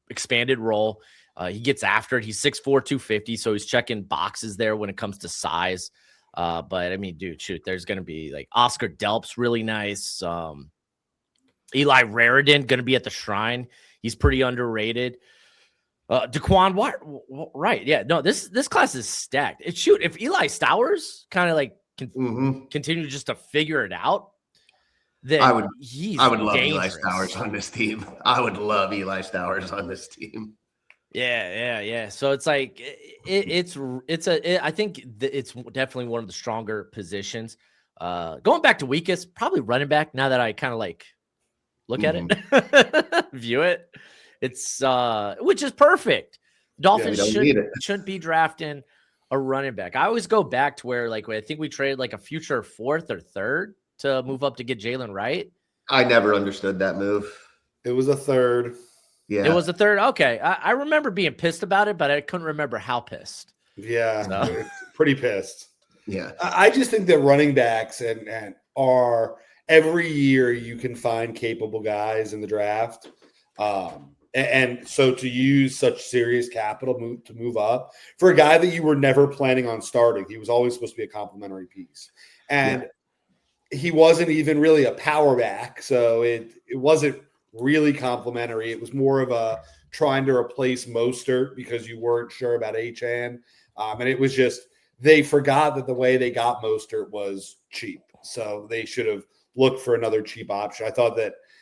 expanded role. He gets after it. He's 6'4", 250, so he's checking boxes there when it comes to size. But I mean, dude, shoot, there's going to be like Oscar Delp's really nice. Eli Raridan going to be at the Shrine. He's pretty underrated. Daquan, what? Right. Yeah. No, this class is stacked. Shoot, if Eli Stowers kind of like continue just to figure it out, then I would love dangerous. Eli Stowers on this team. I would love Eli Stowers on this team. Yeah. So it's like I think it's definitely one of the stronger positions. Going back to weakest, probably running back. Now that I kind of like look at it, view it, it's which is perfect. Dolphins shouldn't be drafting a running back. I always go back to where like I think we traded like a future 4th or 3rd to move up to get Jalen Wright. I never understood that move. It was a 3rd. Yeah, it was a 3rd. Okay, I remember being pissed about it, but I couldn't remember how pissed. Yeah, so. Pretty pissed. Yeah, I just think that running backs and are every year you can find capable guys in the draft, and so to use such serious capital to move up for a guy that you were never planning on starting, he was always supposed to be a complimentary piece, and he wasn't even really a power back, so it wasn't really complimentary. It was more of a trying to replace Mostert because you weren't sure about Achane. And it was just, they forgot that the way they got Mostert was cheap. So they should have looked for another cheap option. I thought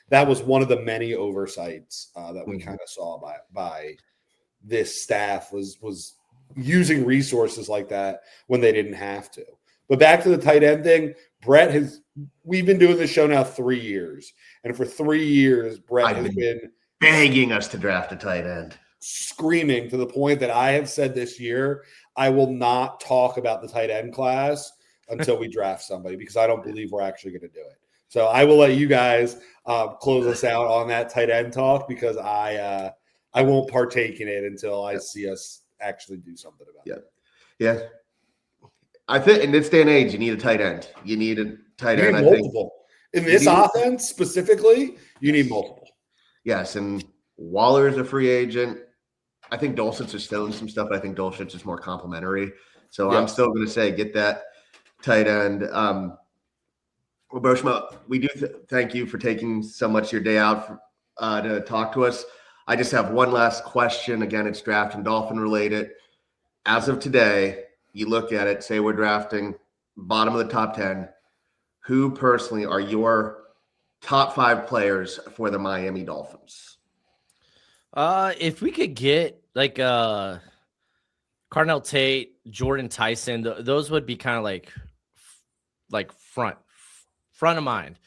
that was one of the many oversights that we kind of saw by this staff was using resources like that when they didn't have to. But back to the tight end thing, we've been doing this show now 3 years. And for 3 years, Brett has been begging us to draft a tight end. Screaming to the point that I have said this year, I will not talk about the tight end class until we draft somebody because I don't believe we're actually going to do it. So I will let you guys close us out on that tight end talk because I won't partake in it until I see us actually do something about it. Yeah. I think in this day and age, you need a tight end. You need a tight end. Multiple. In this offense specifically, you need multiple. Yes, and Waller's a free agent. I think Dulcich is still in some stuff. I think Dulcich is more complimentary. So I'm still going to say get that tight end. Well, Broshmo, we do thank you for taking so much of your day out to talk to us. I just have one last question. Again, it's draft and Dolphin related. As of today, you look at it, say we're drafting bottom of the top 10. Who personally are your top 5 players for the Miami Dolphins. If we could get like Carnell Tate, Jordan Tyson, those would be kind of like front of mind.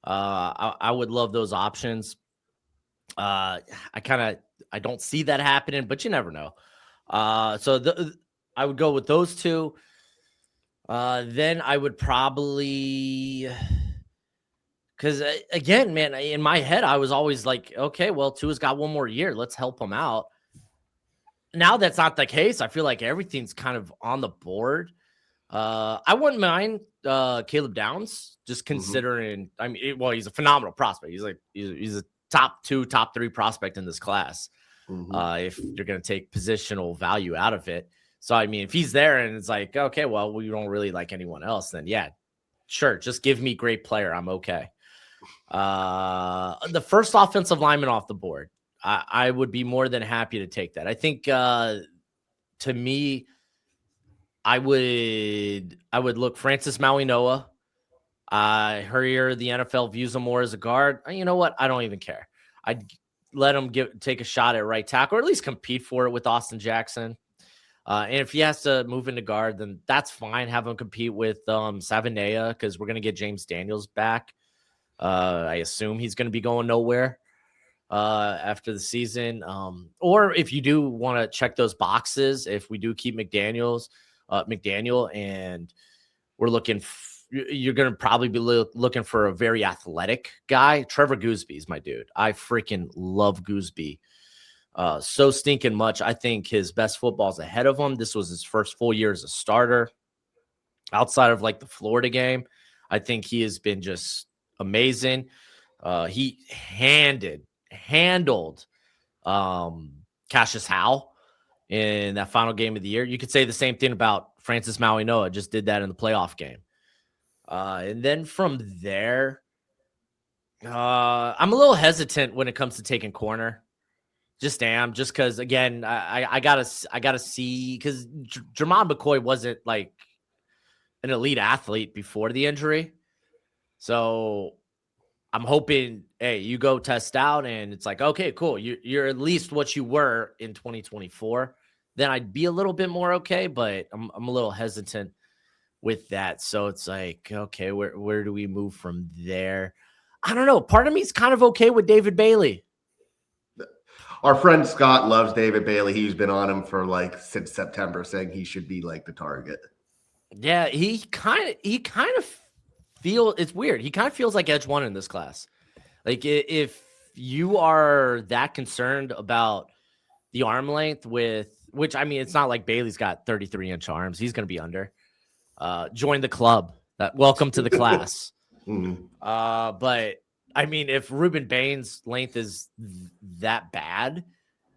I would love those options. I don't see that happening, but you never know. So I would go with those two. Then I would probably, because again, man, in my head, I was always like, okay, well, Tua's got one more year. Let's help him out. Now that's not the case. I feel like everything's kind of on the board. I wouldn't mind Caleb Downs, just considering. I mean, he's a phenomenal prospect. He's a top 2, top 3 prospect in this class. If you're going to take positional value out of it. So, I mean, if he's there and it's like, okay, well, we don't really like anyone else, then yeah, sure. Just give me great player. I'm okay. The first offensive lineman off the board, I would be more than happy to take that. I think to me, I would look Francis Mauigoa. I hear the NFL views him more as a guard. You know what? I don't even care. I'd let him take a shot at right tackle, or at least compete for it with Austin Jackson. And if he has to move into guard, then that's fine. Have him compete with Savanea, because we're going to get James Daniels back. I assume he's going to be going nowhere after the season. Or if you do want to check those boxes, if we do keep McDaniel, and we're looking you're going to probably be looking for a very athletic guy. Trevor Goosby's my dude. I freaking love Goosby so stinking much. I think his best football's ahead of him. This was his first full year as a starter. Outside of like the Florida game, I think he has been just amazing. He handled Cassius Howe in that final game of the year. You could say the same thing about Francis Mauigoa. Just did that in the playoff game. And then from there, I'm a little hesitant when it comes to taking corner. Just because again, I gotta see, because Jermon McCoy wasn't like an elite athlete before the injury. So I'm hoping, hey, you go test out and it's like, okay, cool. You're at least what you were in 2024. Then I'd be a little bit more okay, but I'm a little hesitant with that. So it's like, okay, where do we move from there? I don't know. Part of me is kind of okay with David Bailey. Our friend Scott loves David Bailey. He's been on him for like since September, saying he should be like the target. Yeah, he kind of feel, it's weird. He kind of feels like edge one in this class. Like if you are that concerned about the arm length which, I mean, it's not like Bailey's got 33-inch arms. He's going to be under. Join the club. Welcome to the class. But I mean, if Ruben Bain's length is that bad,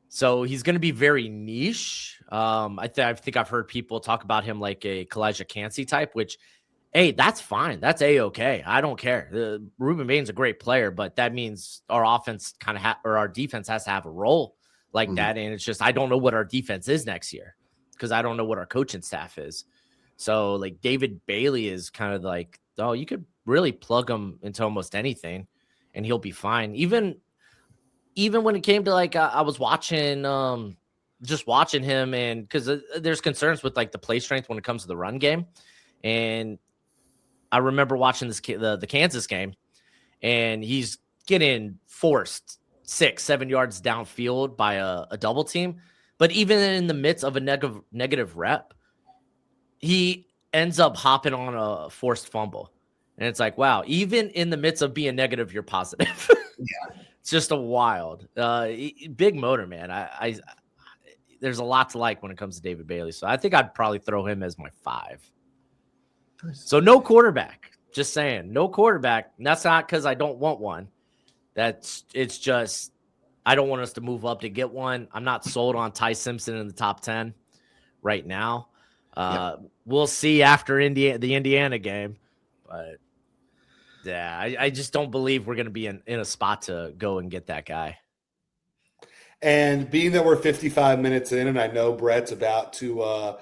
so he's going to be very niche. I think I've heard people talk about him like a Kalijah Cansey type, which, hey, that's fine. That's A-okay. I don't care. Ruben Bain's a great player, but that means our offense or our defense has to have a role like that. And it's just, I don't know what our defense is next year, because I don't know what our coaching staff is. So like David Bailey is kind of like, oh, you could really plug him into almost anything and he'll be fine. Even when it came to like, I was watching, just watching him, and because there's concerns with like the play strength when it comes to the run game. And I remember watching the Kansas game, and he's getting forced 6-7 yards downfield by a double team. But even in the midst of a negative rep, he ends up hopping on a forced fumble. And it's like, wow, even in the midst of being negative, you're positive. Yeah. It's just a wild, big motor, man. I there's a lot to like when it comes to David Bailey. So I think I'd probably throw him as my 5. Nice. So no quarterback, just saying, no quarterback. And that's not because I don't want one. It's just, I don't want us to move up to get one. I'm not sold on Ty Simpson in the top 10 right now. We'll see after the Indiana game, but yeah, I just don't believe we're going to be in a spot to go and get that guy. And being that we're 55 minutes in, and I know Brett's about to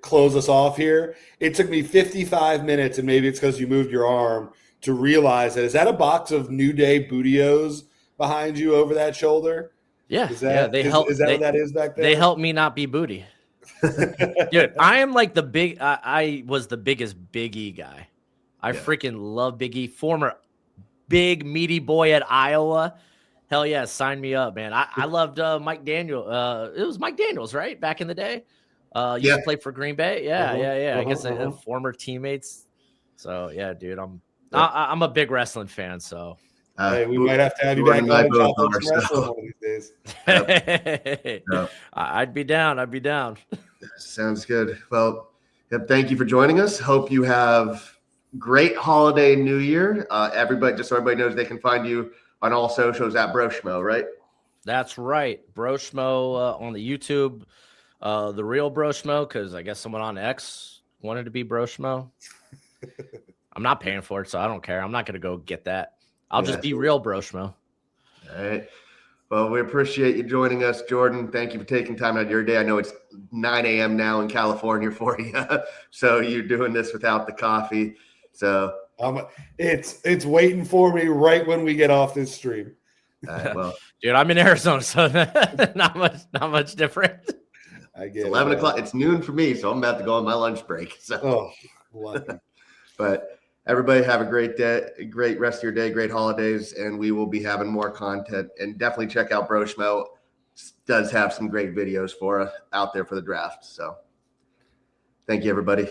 close us off here, it took me 55 minutes, and maybe it's because you moved your arm, to realize that. Is that a box of New Day Bootios behind you over that shoulder? Yeah, Is that what that is back there? They help me not be booty. Dude, I am like I was the biggest Big E guy. I freaking love Big E. Former big meaty boy at Iowa. Hell yeah, sign me up, man. I loved Mike Daniel. It was Mike Daniels, right? Back in the day. Used to play for Green Bay. Yeah. I guess former teammates. So yeah, dude, I'm a big wrestling fan. So hey, we might have to have you back on and talk some wrestling one of these days. I'd be down. Sounds good. Well, thank you for joining us. Hope you have great holiday New Year. Everybody, just so everybody knows, they can find you on all socials at Broshmo, right? That's right. Broshmo on the YouTube, the real Broshmo, because I guess someone on X wanted to be Broshmo. I'm not paying for it, so I don't care. I'm not going to go get that. I'll just be real Broshmo. All right. Well, we appreciate you joining us, Jordan. Thank you for taking time out of your day. I know it's 9 a.m. now in California for you, so you're doing this without the coffee. So it's waiting for me right when we get off this stream. All right, well, dude, I'm in Arizona, so not much different. I get it's 11 o'clock. It's noon for me, so I'm about to go on my lunch break. So, but everybody have a great day, great rest of your day, great holidays, and we will be having more content. And definitely check out Broshmo. Does have some great videos for us out there for the draft. So, thank you, everybody.